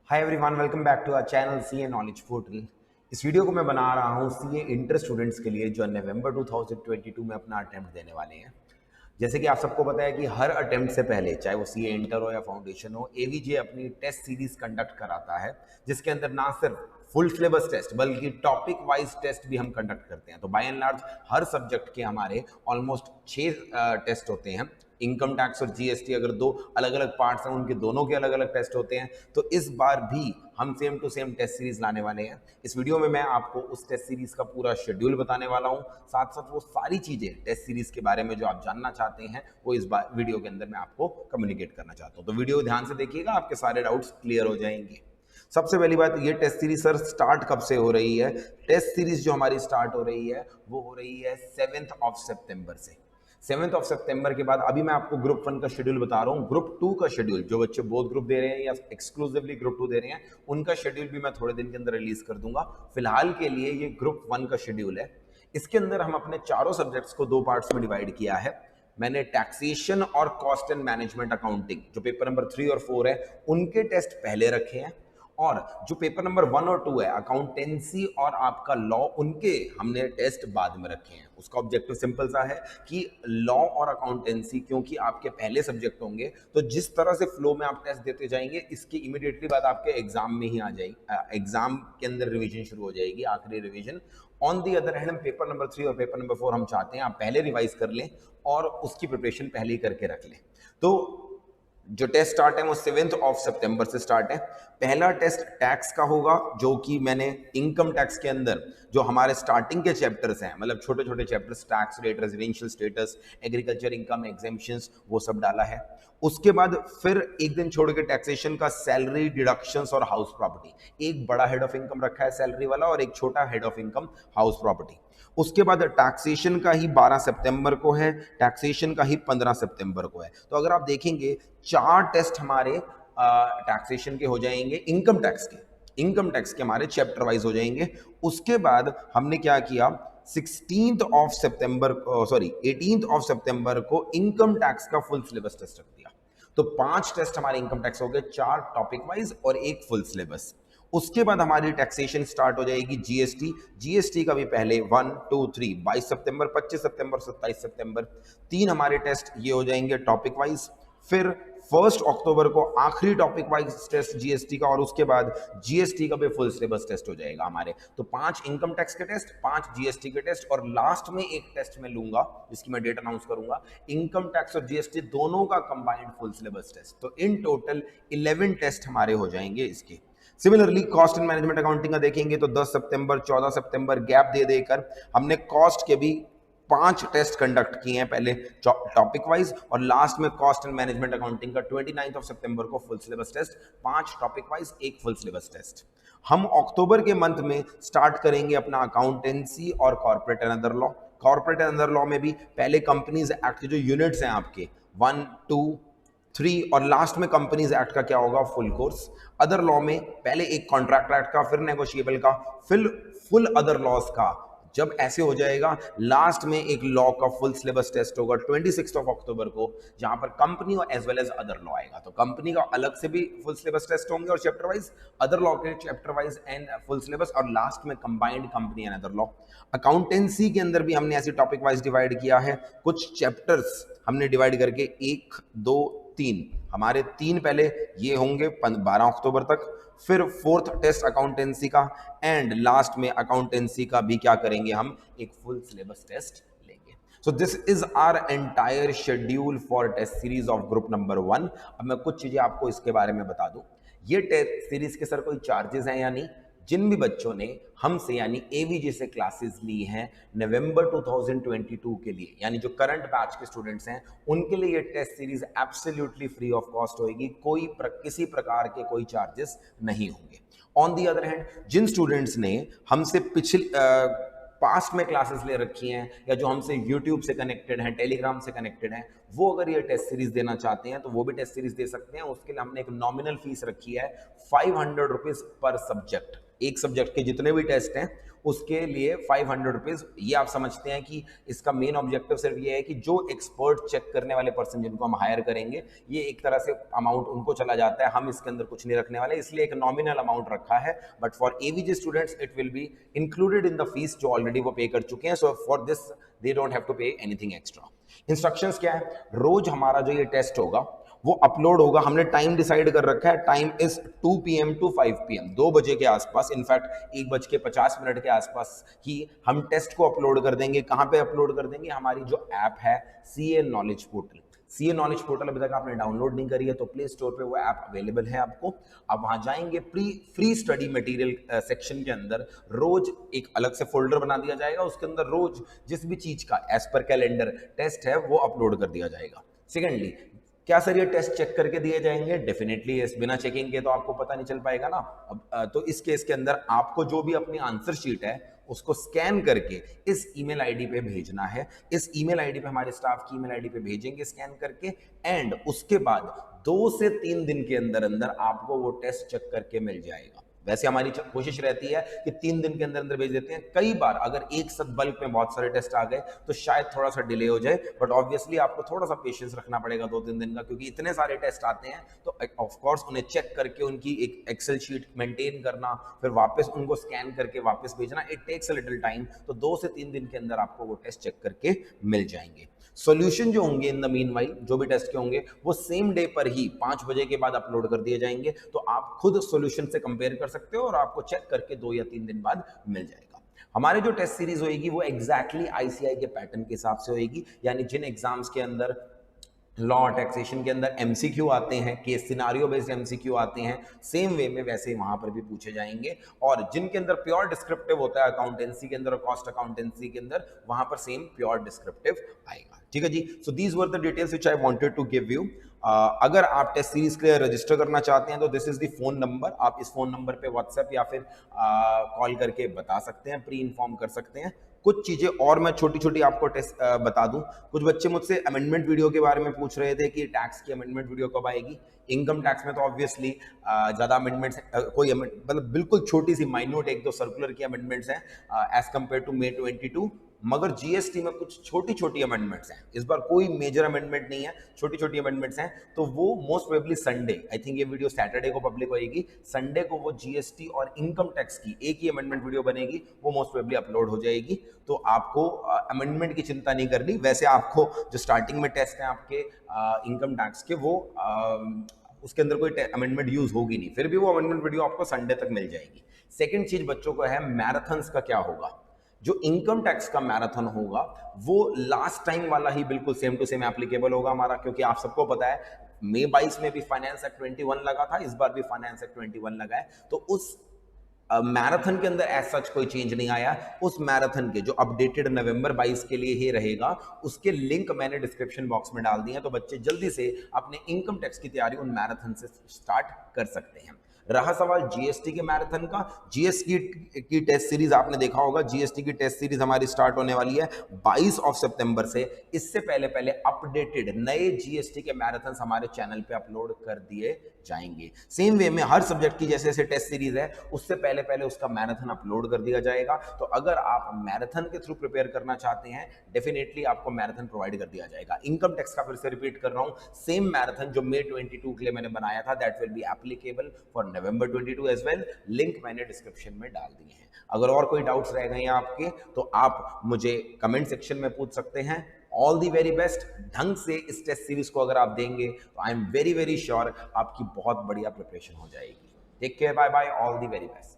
Hi everyone, welcome back to our channel CA knowledge portal. इस video को मैं बना रहा हूँ सीए इंटर स्टूडेंट्स के लिए जो नवंबर 2022 में अपना अटेम्प्ट देने वाले हैं। जैसे कि आप सबको पता है कि हर अटेम्प्ट से पहले, चाहे वो सीए इंटर हो या फाउंडेशन हो, एवीजे अपनी टेस्ट सीरीज कंडक्ट कराता है, जिसके अंदर ना सिर्फ फुल सिलेबस टेस्ट बल्कि टॉपिक वाइज टेस्ट भी हम कंडक्ट करते हैं। तो बाय एंड लार्ज हर सब्जेक्ट के हमारे ऑलमोस्ट 6 टेस्ट होते हैं। इनकम टैक्स और जीएसटी अगर दो अलग अलग पार्ट्स हैं, उनके दोनों के अलग अलग टेस्ट होते हैं। तो इस बार भी हम same to same test series लाने वाले हैं। इस वीडियो में मैं आपको उस टेस्ट सीरीज का पूरा शेड्यूल बताने वाला हूं, साथ साथ वो सारी चीजें टेस्ट सीरीज के बारे में जो आप जानना चाहते हैं वो इस बार वीडियो के अंदर मैं आपको कम्युनिकेट करना चाहता हूं। तो वीडियो ध्यान से देखिएगा, आपके सारे डाउट्स क्लियर हो जाएंगे। सबसे पहली बात, ये टेस्ट सीरीज सर स्टार्ट कब से हो रही है? टेस्ट सीरीज जो हमारी स्टार्ट हो रही है वो हो रही है 7 सितंबर से। 7 सितंबर के बाद अभी मैं आपको ग्रुप 1 का शेड्यूल बता रहा हूँ। ग्रुप 2 का शेड्यूल, जो बच्चे बोथ ग्रुप दे रहे हैं या एक्सक्लूसिवली ग्रुप 2 दे रहे हैं, उनका शेड्यूल भी मैं थोड़े दिन के अंदर रिलीज कर दूंगा। फिलहाल के लिए ये ग्रुप 1 का शेड्यूल है। इसके अंदर हम अपने चारों सब्जेक्ट्स को 2 पार्ट्स में डिवाइड किया है। मैंने टैक्सेशन और कॉस्ट एंड मैनेजमेंट अकाउंटिंग, जो पेपर नंबर 3 और 4 है, उनके टेस्ट पहले रखे हैं, और जो पेपर नंबर 1 और 2 है, अकाउंटेंसी और आपका लॉ, उनके हमने टेस्ट बाद में रखे हैं। उसका ऑब्जेक्टिव सिंपल सा है कि लॉ और अकाउंटेंसी क्योंकि आपके पहले सब्जेक्ट होंगे, तो जिस तरह से फ्लो में आप टेस्ट देते जाएंगे, इसकी इमीडिएटली बाद आपके एग्जाम में ही आ जाएगी। एग्जाम के अंदर रिवीजन शुरू हो जाएगी, आखिरी revision. On the other hand, paper number 3 और पेपर नंबर 4 हम चाहते हैं आप पहले रिवाइज कर लें और उसकी प्रिपरेशन पहले ही करके रख लें। तो जो टेस्ट स्टार्ट है वो 7 सितंबर से स्टार्ट है। पहला टेस्ट टैक्स का होगा, जो कि मैंने इनकम टैक्स के अंदर जो हमारे स्टार्टिंग के चैप्टर्स हैं, मतलब छोटे छोटे chapters, tax rate, residential status, agriculture income, exemptions, वो सब डाला है। उसके बाद फिर एक दिन छोड़ के टैक्सेशन का सैलरी, डिडक्शंस और हाउस प्रॉपर्टी। एक बड़ा हेड ऑफ इनकम रखा है सैलरी वाला और एक छोटा head of income house property. उसके बाद टैक्सेशन का ही 12 सितंबर को है, टैक्सेशन का ही 15 सितंबर को है। तो अगर आप देखेंगे 4 टेस्ट हमारे टैक्सेशन के हो जाएंगे, इनकम टैक्स के हमारे चैप्टर वाइज हो जाएंगे। उसके बाद हमने क्या किया, 18 सितंबर को इनकम टैक्स का फुल सिलेबस टेस्ट रख दिया। तो 5 टेस्ट हमारे इनकम टैक्स हो गए, 4 टॉपिक वाइज और 1 फुल सिलेबस। उसके बाद हमारी टैक्सेशन स्टार्ट हो जाएगी, जीएसटी का भी पहले 1 2 3 22 सितंबर, 25 सितंबर, 27 सितंबर, 3 हमारे टेस्ट ये हो जाएंगे टॉपिक वाइज। फिर 1 अक्टूबर को आखिरी टॉपिक वाइज टेस्ट जीएसटी का, और उसके बाद जीएसटी का भी फुल सिलेबस टेस्ट हो जाएगा हमारे। तो 5 इनकम टैक्स के टेस्ट, 5 जीएसटी के टेस्ट, और लास्ट में एक टेस्ट मैं लूंगा जिसकी मैं डेट अनाउंस करूंगा, इनकम टैक्स और जीएसटी दोनों का कंबाइंड फुल सिलेबस टेस्ट। तो इन टोटल 11 टेस्ट हमारे हो जाएंगे इसके। Similarly cost and management accounting का देखेंगे तो 10 सितंबर, 14 सितंबर गैप दे देकर हमने कॉस्ट के भी 5 टेस्ट कंडक्ट किए हैं, पहले टॉपिक वाइज, और लास्ट में कॉस्ट एंड मैनेजमेंट अकाउंटिंग का 29 सितंबर को full syllabus test, 5 topic wise, 1 full syllabus test. हम अक्टूबर के मंथ में स्टार्ट करेंगे अपना अकाउंटेंसी और corporate and other law. Corporate and other law में भी पहले कंपनीज एक्ट के जो यूनिट्स हैं आपके 1 2 3, और लास्ट में कंपनीज एक्ट का क्या होगा, फुल कोर्स। अदर लॉ में पहले एक कॉन्ट्रैक्ट एक्ट का, फिर नेगोशिएबल का, फिर फुल अदर लॉज का। जब ऐसे हो जाएगा, लास्ट में एक लॉ का फुल सिलेबस टेस्ट होगा 26 अक्टूबर को, जहां पर कंपनी और as well as other law आएगा। तो कंपनी का अलग से भी फुल सिलेबस टेस्ट होंगे और चैप्टर वाइज, अदर लॉ के chapter wise and full syllabus, और लास्ट में combined company and other law. Accountancy के अंदर भी हमने ऐसे टॉपिक वाइज डिवाइड किया है। कुछ चैप्टर्स हमने डिवाइड करके 1 2 3, हमारे 3 पहले ये होंगे 12 अक्टूबर तक, फिर 4th टेस्ट अकाउंटेंसी का, एंड लास्ट में अकाउंटेंसी का भी क्या करेंगे, हम एक फुल सिलेबस टेस्ट लेंगे। So this is our entire schedule for test series of group number 1। अब मैं कुछ चीजें आपको इसके बारे में बता दूं। ये टेस्ट सीरीज के सर कोई चार्जेस हैं या नहीं? जिन भी बच्चों ने हमसे यानी एवीजे से क्लासेस ली हैं नवंबर 2022 के लिए, यानी जो करंट बैच के स्टूडेंट्स हैं, उनके लिए ये test series absolutely free of cost होगी। किसी प्रकार के कोई चार्जेस नहीं होंगे। ऑन दी अदर हैंड, जिन स्टूडेंट्स ने हमसे पास्ट में क्लासेस ले रखी हैं, या जो हमसे यूट्यूब से कनेक्टेड हैं, टेलीग्राम से कनेक्टेड हैं, वो अगर ये टेस्ट सीरीज देना चाहते हैं तो वो भी टेस्ट सीरीज दे सकते हैं। उसके लिए हमने एक नॉमिनल फीस रखी है 500 रुपीज पर सब्जेक्ट। एक सब्जेक्ट के जितने भी टेस्ट हैं उसके लिए 500 रुपीज। ये आप समझते हैं कि इसका मेन ऑब्जेक्टिव सिर्फ ये है कि जो एक्सपर्ट चेक करने वाले पर्सन जिनको हम हायर करेंगे, ये एक तरह से अमाउंट उनको चला जाता है, हम इसके अंदर कुछ नहीं रखने वाले, इसलिए एक नॉमिनल अमाउंट रखा है। But for AVG students it will be included in the fees जो ऑलरेडी वो पे कर चुके हैं। So for this they don't have to pay anything extra. Instructions क्या है, रोज हमारा जो ये टेस्ट होगा वो अपलोड होगा। हमने टाइम डिसाइड कर रखा है, time is 2 PM to 5 PM, 2 बजे के आसपास, इनफैक्ट 1:50 के आसपास ही हम टेस्ट को अपलोड कर देंगे। कहां पे अपलोड कर देंगे, हमारी जो ऐप है CA knowledge portal. CA knowledge portal अभी तक आपने डाउनलोड नहीं करी है तो प्ले स्टोर पे वो ऐप अवेलेबल है आपको। आप वहां जाएंगे, फ्री स्टडी मटेरियल सेक्शन के अंदर रोज एक अलग से फोल्डर बना दिया जाएगा, उसके अंदर रोज जिस भी चीज का एज पर कैलेंडर टेस्ट है वो अपलोड कर दिया जाएगा। सेकेंडली, क्या सर ये टेस्ट चेक करके दिए जाएंगे? डेफिनेटली यस, बिना चेकिंग के तो आपको पता नहीं चल पाएगा ना। अब तो इस केस के अंदर आपको जो भी अपनी आंसर शीट है उसको स्कैन करके इस ईमेल आईडी पे भेजना है। इस ईमेल आईडी पे हमारे स्टाफ की ईमेल आईडी पे भेजेंगे स्कैन करके, एंड उसके बाद 2 से 3 दिन के अंदर अंदर आपको वो टेस्ट चेक करके मिल जाएगा। वैसे हमारी कोशिश रहती है कि 3 दिन के अंदर अंदर भेज देते हैं। कई बार अगर एक साथ बल्क में बहुत सारे टेस्ट आ गए तो शायद थोड़ा सा डिले हो जाए, बट ऑब्वियसली आपको थोड़ा सा पेशेंस रखना पड़ेगा 2-3 दिन का, क्योंकि इतने सारे टेस्ट आते हैं तो ऑफ कोर्स उन्हें चेक करके उनकी एक एक्सेल शीट मेंटेन करना, फिर वापस उनको स्कैन करके वापस भेजना, it takes a little time. तो 2 से 3 दिन के अंदर आपको वो टेस्ट चेक करके मिल जाएंगे। सॉल्यूशन जो होंगे इन द मीनवाइल, जो भी टेस्ट के होंगे वो सेम डे पर ही 5 बजे के बाद अपलोड कर दिए जाएंगे, तो आप खुद सॉल्यूशन से कंपेयर कर सकते हो और आपको चेक करके 2 या 3 दिन बाद मिल जाएगा। हमारी जो टेस्ट सीरीज होगी वो एग्जैक्टली आईसीआई के पैटर्न के हिसाब से होगी, यानी जिन एग्जाम्स के अंदर लॉ टैक्सेशन के अंदर एमसीक्यू आते हैं, केस सिनारियो बेस्ड एमसीक्यू आते हैं, सेम वे में वैसे वहां पर भी पूछे जाएंगे। और जिनके अंदर प्योर डिस्क्रिप्टिव होता है अकाउंटेंसी के अंदर और कॉस्ट अकाउंटेंसी के अंदर, वहां पर सेम प्योर डिस्क्रिप्टिव आएगा। ठीक है जी। So these were the details which I wanted to give you. अगर आप टेस्ट सीरीज के लिए रजिस्टर करना चाहते हैं तो this is the phone number. आप इस फोन नंबर पे व्हाट्सएप या फिर कॉल करके बता सकते हैं, प्री इन्फॉर्म कर सकते हैं। कुछ चीजें और मैं छोटी छोटी आपको टेस्ट बता दूं। कुछ बच्चे मुझसे अमेंडमेंट वीडियो के बारे में पूछ रहे थे कि टैक्स की अमेंडमेंट वीडियो कब आएगी। इनकम टैक्स में तो ऑब्वियसली ज़्यादा अमेंडमेंट्स, कोई मतलब बिल्कुल छोटी सी माइन्यूट 1-2 सर्कुलर की अमेंडमेंट्स हैं एज कम्पेयर टू May 22, मगर जीएसटी में कुछ छोटी छोटी अमेंडमेंट्स हैं। इस बार कोई मेजर अमेंडमेंट नहीं है, छोटी छोटी अमेंडमेंट्स हैं। तो वो most probably Sunday, I think ये वीडियो सैटरडे को पब्लिक होएगी, संडे को वो जीएसटी और इनकम टैक्स की एक ही अमेंडमेंट वीडियो बनेगी, वो मोस्ट प्रोबेबली अपलोड हो जाएगी। तो आपको अमेंडमेंट की चिंता नहीं करनी। वैसे आपको जो स्टार्टिंग में टेस्ट है आपके इनकम टैक्स के, वो उसके अंदर कोई अमेंडमेंट यूज होगी नहीं, फिर भी वो अमेंडमेंट वीडियो आपको संडे तक मिल जाएगी। सेकेंड चीज बच्चों को है मैराथन्स का क्या होगा। जो इनकम टैक्स का मैराथन होगा वो लास्ट टाइम वाला ही बिल्कुल सेम टू सेम एप्लीकेबल होगा हमारा, क्योंकि आप सबको पता है May 22 में भी फाइनेंस एक्ट 21 लगा था, इस बार भी फाइनेंस एक्ट 21 लगा है। तो उस मैराथन के अंदर एज सच कोई चेंज नहीं आया। उस मैराथन के जो अपडेटेड नवंबर 22 के लिए ही रहेगा, उसके लिंक मैंने डिस्क्रिप्शन बॉक्स में डाल दिए हैं, तो बच्चे जल्दी से अपने इनकम टैक्स की तैयारी उन मैराथन से स्टार्ट कर सकते हैं। रहा सवाल जीएसटी के मैराथन का, जीएसटी की टेस्ट सीरीज आपने देखा होगा, जीएसटी की टेस्ट सीरीज हमारी स्टार्ट होने वाली है 22 सितंबर से। इससे पहले पहले अपडेटेड नए जीएसटी के मैराथन हमारे चैनल पे अपलोड कर दिए जाएंगे। सेम वे में हर सब्जेक्ट की जैसे जैसे टेस्ट सीरीज है उससे पहले पहले उसका मैराथन अपलोड कर दिया जाएगा। तो अगर आप मैराथन के थ्रू प्रिपेयर करना चाहते हैं, डेफिनेटली आपको मैराथन प्रोवाइड कर दिया जाएगा। इनकम टैक्स का फिर से रिपीट कर रहा हूं, सेम मैराथन जो May 22 के लिए मैंने बनाया था, that will be applicable for November 22 as well. Link मैंने डिस्क्रिप्शन में डाल दिए हैं। अगर और कोई डाउट्स रह गए हैं आपके तो आप मुझे कमेंट सेक्शन में पूछ सकते हैं। All the very best. ढंग से इस टेस्ट सीरीज को अगर आप देंगे तो I am very very sure आपकी बहुत बढ़िया प्रिपरेशन हो जाएगी। Take care, bye bye, all the very best.